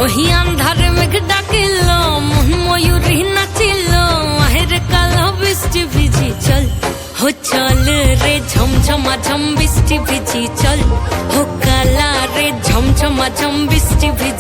ওহি আন্ধারে মেঘ ডাকিল, মন ময়ূরী নাচিল, আহের কালো বৃষ্টি ভিজি চল, হো চল রে ঝমঝমা ঝম বৃষ্টি ভিজি চল, হো কালা রে ঝমঝমা ঝম বৃষ্টি ভিজি